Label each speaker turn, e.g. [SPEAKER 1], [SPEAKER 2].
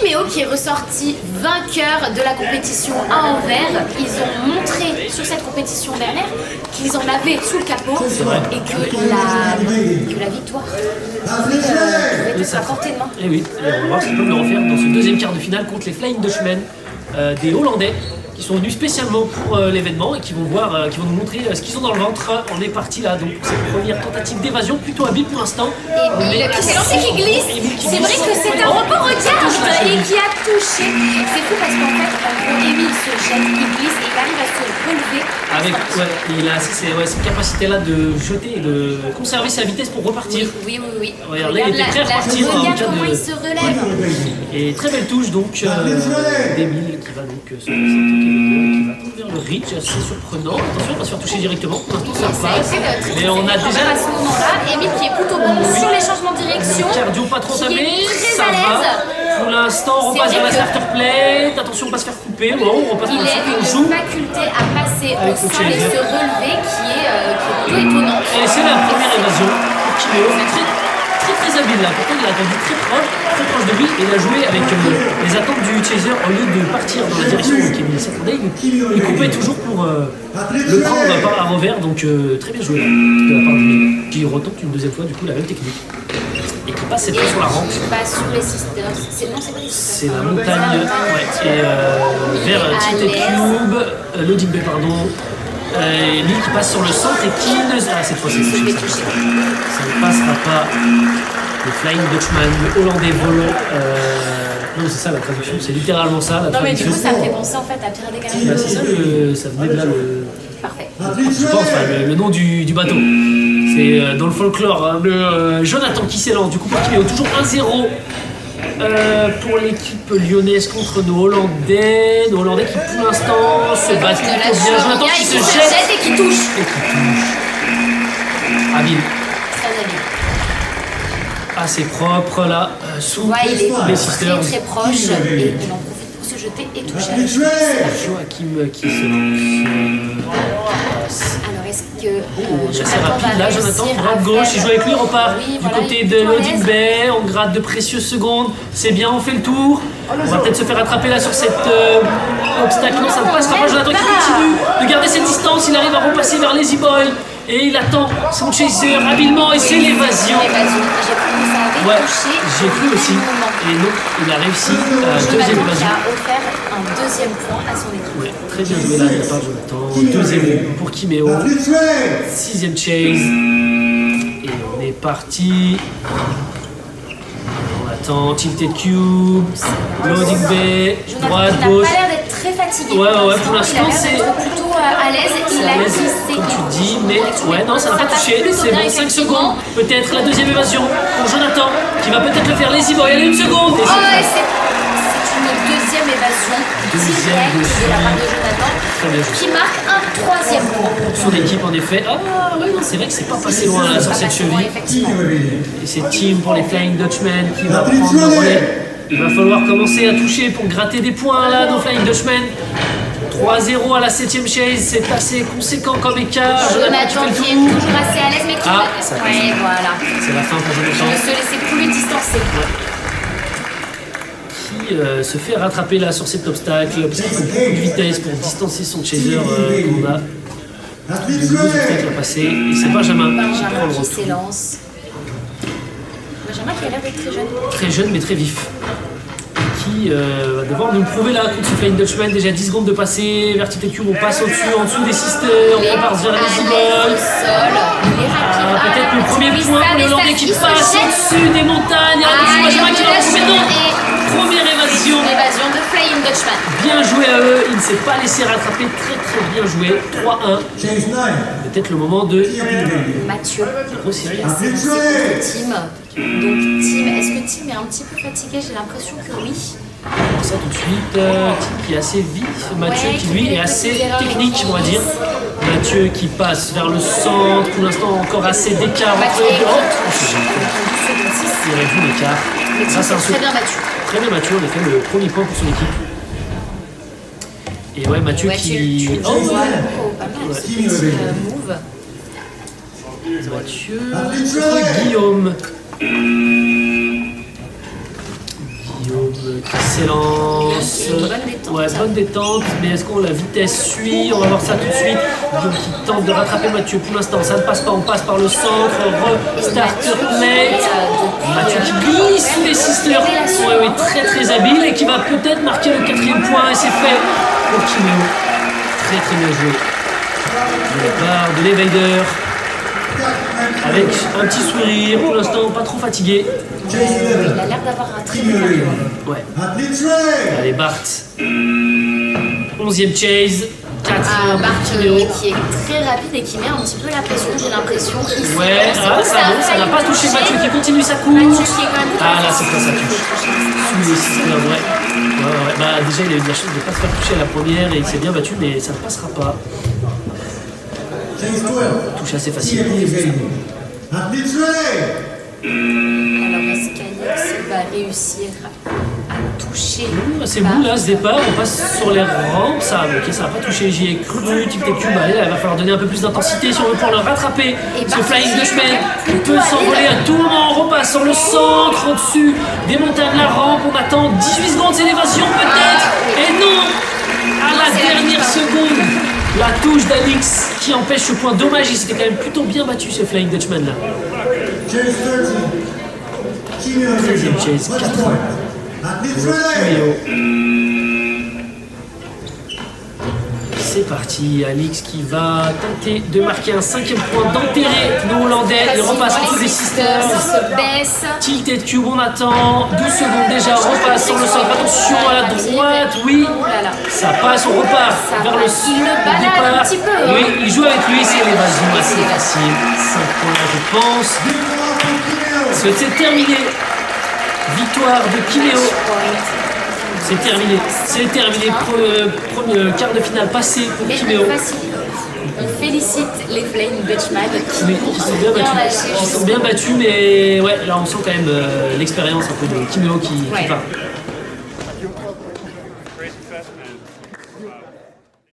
[SPEAKER 1] Kiméo qui est ressorti vainqueur de la compétition à Anvers. Ils ont montré sur cette compétition dernière qu'ils en avaient sous le capot et que la victoire pouvait être à portée de main.
[SPEAKER 2] Et oui, et on va voir s'ils peuvent le refaire dans ce deuxième quart de finale contre les Flying Dutchmen, des Hollandais, qui sont venus spécialement pour l'événement et qui vont nous montrer ce qu'ils ont dans le ventre. On est parti là, donc pour cette première tentative d'évasion, plutôt habile pour l'instant.
[SPEAKER 1] Émile qui s'est lancé, qui glisse. C'est vrai que c'est un rebond, regarde, et qui a touché. C'est fou parce qu'en fait, Émile se jette, il glisse et il arrive à se relever.
[SPEAKER 2] Il a cette capacité-là de jeter et de conserver sa vitesse pour repartir.
[SPEAKER 1] Oui.
[SPEAKER 2] Regardez, il était prêt à repartir.
[SPEAKER 1] Regarde comment il se relève.
[SPEAKER 2] Et très belle touche donc d'Émile qui va donc se concentrer. Qui va tendre vers le reach, assez surprenant. Attention, on va se faire toucher directement. Pour l'instant, ça passe. Mais on a déjà
[SPEAKER 1] à ce moment-là, Émile qui est plutôt bon sur les changements de direction.
[SPEAKER 2] Cardio pas trop entamé,
[SPEAKER 1] ça
[SPEAKER 2] va. Pour l'instant, on repasse vers la starter plate. Attention, on va se faire couper. On repasse
[SPEAKER 1] il a une faculté à passer au sol et se relever qui est plutôt étonnante.
[SPEAKER 2] Et c'est la première évasion pour Kiméo. Très habile là. Pourtant, il a attendu très proche de lui et il a joué avec les attentes du chaser au lieu de partir dans la direction où Kevin s'attendait. Il coupait toujours pour le prendre à revers, donc très bien joué là, de la part de lui, qui retente une deuxième fois du coup la même technique et qui passe cette fois sur la rampe.
[SPEAKER 1] Qui passe sur les sisters. Non, c'est pas les sisters.
[SPEAKER 2] C'est la montagne, et vers Tilted Cube, Loading Bay pardon. Lui qui passe sur le centre et qui ne... Ah, cette fois c'est touché. Ça ne passera pas. Le Flying Dutchman, le Hollandais volo. Non, c'est ça la traduction, c'est littéralement ça la traduction.
[SPEAKER 1] Mais du coup, ça me fait penser en fait à Pirates des Caraïbes.
[SPEAKER 2] C'est ça, ça venait de là le.
[SPEAKER 1] Parfait.
[SPEAKER 2] Je pense, le nom du bateau. C'est dans le folklore. Jonathan qui s'élance, du coup, pour Kiméo, toujours 1-0. Pour l'équipe lyonnaise contre nos Hollandais qui pour l'instant se battent plutôt bien. Jonathan qui se jette
[SPEAKER 1] et qui touche.
[SPEAKER 2] Habile.
[SPEAKER 1] Très habile.
[SPEAKER 2] Assez propre là, sous
[SPEAKER 1] il est
[SPEAKER 2] les sisters.
[SPEAKER 1] très proche et il en profite pour se jeter et toucher.
[SPEAKER 2] Joachim qui se lance.
[SPEAKER 1] Alors est-ce que
[SPEAKER 2] assez rapide là, Jonathan, droite gauche, il joue avec lui, repart du côté de Loading Bay, on gratte de précieuses secondes, c'est bien, on fait le tour. On va peut-être se faire attraper là sur cet obstacle, non ça ne passera pas. Jonathan qui continue de garder cette distance, il arrive à repasser vers les e-boys et il attend son chaser habilement et c'est l'évasion. J'ai cru aussi. Et donc il a réussi deuxième évasion.
[SPEAKER 1] Il a offert un deuxième point à son équipe.
[SPEAKER 2] Ouais, très bien joué là de la part de Jonathan. Deuxième pour Kiméo. Sixième chase. Et on est parti. On attend Tilted Cube, Loading Bay, droite, gauche.
[SPEAKER 1] Il n'a pas l'air d'être très fatigué.
[SPEAKER 2] Ouais, pour l'instant c'est
[SPEAKER 1] plutôt à l'aise. Il a glissé.
[SPEAKER 2] Comme tu dis, mais ouais, non, ça n'a pas touché. C'est bon, 5 secondes. Peut-être la deuxième évasion pour Jonathan qui va peut-être le faire. Les e-boys, allez, une seconde.
[SPEAKER 1] C'est une deuxième évasion directe de la part de Jonathan qui marque un troisième point.
[SPEAKER 2] Son équipe en effet. Ah ouais, non, c'est vrai que c'est pas passé loin là sur cette cheville. Et c'est Tim pour les Flying Dutchmen qui va prendre le relais. Il va falloir commencer à toucher pour gratter des points là dans Flying Dutchmen. 3-0 à la 7ème chase, c'est assez conséquent comme écart.
[SPEAKER 1] Jonathan qui est toujours assez à l'aise, mais qui... voilà.
[SPEAKER 2] C'est la fin pour Jonathan.
[SPEAKER 1] Ne se laissez plus distancer.
[SPEAKER 2] Qui se fait rattraper là sur cet obstacle, parce qu'il faut beaucoup de vitesse pour distancer son chaser qu'on a. De nouveaux obstacles à passer. Et c'est Benjamin
[SPEAKER 1] qui s'élance. Benjamin qui a l'air d'être très jeune.
[SPEAKER 2] Très jeune mais très vif. Qui va devoir nous prouver là contre ce Flying Dutchman. Déjà 10 secondes de passer, Tilted Cube, on passe au-dessus, en dessous des sisters, on repart vers les e-boys. Peut-être le premier point pour le Hollandais qui passe au-dessus des montagnes. Attention, Benjamin qui va trouver non. Première évasion.
[SPEAKER 1] Évasion de Flying Dutchman.
[SPEAKER 2] Bien joué à eux, il ne s'est pas laissé rattraper, très bien joué. 3-1. Peut-être le moment de
[SPEAKER 1] Mathieu.
[SPEAKER 2] Grossier.
[SPEAKER 1] Tim. Donc Tim, est-ce que Tim est un petit peu fatigué? J'ai l'impression que oui.
[SPEAKER 2] Pour ça tout de suite, Tim qui est assez vif, Mathieu qui lui est assez technique on va dire. Mathieu qui passe vers le centre, pour l'instant encore assez d'écart entre les deux. Il réduit l'écart.
[SPEAKER 1] Très bien Mathieu.
[SPEAKER 2] Très bien Mathieu, on a fait le premier point pour son équipe. Et ouais Mathieu qui...
[SPEAKER 1] pas mal ce petit move.
[SPEAKER 2] Mathieu contre Guillaume. Guillaume qui s'élance.
[SPEAKER 1] Une bonne détente.
[SPEAKER 2] Ouais, bonne détente, mais est-ce qu'on la vitesse suit? On va voir ça tout de suite. Guillaume qui tente de rattraper Mathieu. Pour l'instant, ça ne passe pas. On passe par le centre. Starter play. Mathieu qui glisse sous les sisters. Ouais, oui, très très habile et qui va peut-être marquer le 4e point. Et c'est fait pour Kiméo. Très très bien joué. Le départ de l'Evader. Avec un petit sourire, pour l'instant pas trop fatigué.
[SPEAKER 1] Il a l'air d'avoir un très bon cardio.
[SPEAKER 2] Ouais. Allez, Bart. 11e chase. 4e
[SPEAKER 1] Bart
[SPEAKER 2] Kiméo.
[SPEAKER 1] qui est très rapide et qui met un petit peu la pression, j'ai l'impression.
[SPEAKER 2] Ouais, ça n'a pas touché Mathieu qui continue sa course.
[SPEAKER 1] Mathieu qui est quand même
[SPEAKER 2] Ah là, c'est pas ça touche. Sous les sisters, ouais. Bah déjà, il a eu de la chance de ne pas se faire toucher à la première et il s'est bien battu, mais ça ne passera pas. Touche assez facile.
[SPEAKER 1] Alors, est-ce qu'Alex va réussir à toucher?
[SPEAKER 2] C'est bon là ce départ, on passe sur les rampes, ça va pas toucher, j'y ai cru, tic tac cube, il va falloir donner un peu plus d'intensité si on veut pouvoir le rattraper. Ce flying Dutchman peut s'envoler à tout moment, on repasse sur le centre, au-dessus des montagnes de la rampe, on attend 18 secondes, c'est l'évasion peut-être, et non, à la dernière seconde, la touche d'Alix qui empêche ce point, dommage, il s'était quand même plutôt bien battu ce flying Dutchman là. 13e chase, 4 ans. C'est parti, Alix qui va tenter de marquer un 5e point, d'enterrer le Hollandais. Il repasse entre les sisters.
[SPEAKER 1] Se baisse.
[SPEAKER 2] Tilted cube, on attend. 12 secondes déjà, on repasse sur le centre. Attention à la droite, oui. Ça passe, on repart vers le
[SPEAKER 1] balade un petit peu, hein.
[SPEAKER 2] Oui, il joue avec lui, c'est l'évasion assez facile. 5 points, je pense. C'est terminé. Victoire de Kiméo. C'est terminé. C'est terminé. Premier quart de finale passé pour Kiméo.
[SPEAKER 1] On félicite les Flying Dutchman qui
[SPEAKER 2] sont bien battus. Ils sont bien battus, mais ouais, là on sent quand même l'expérience un peu de Kiméo qui part.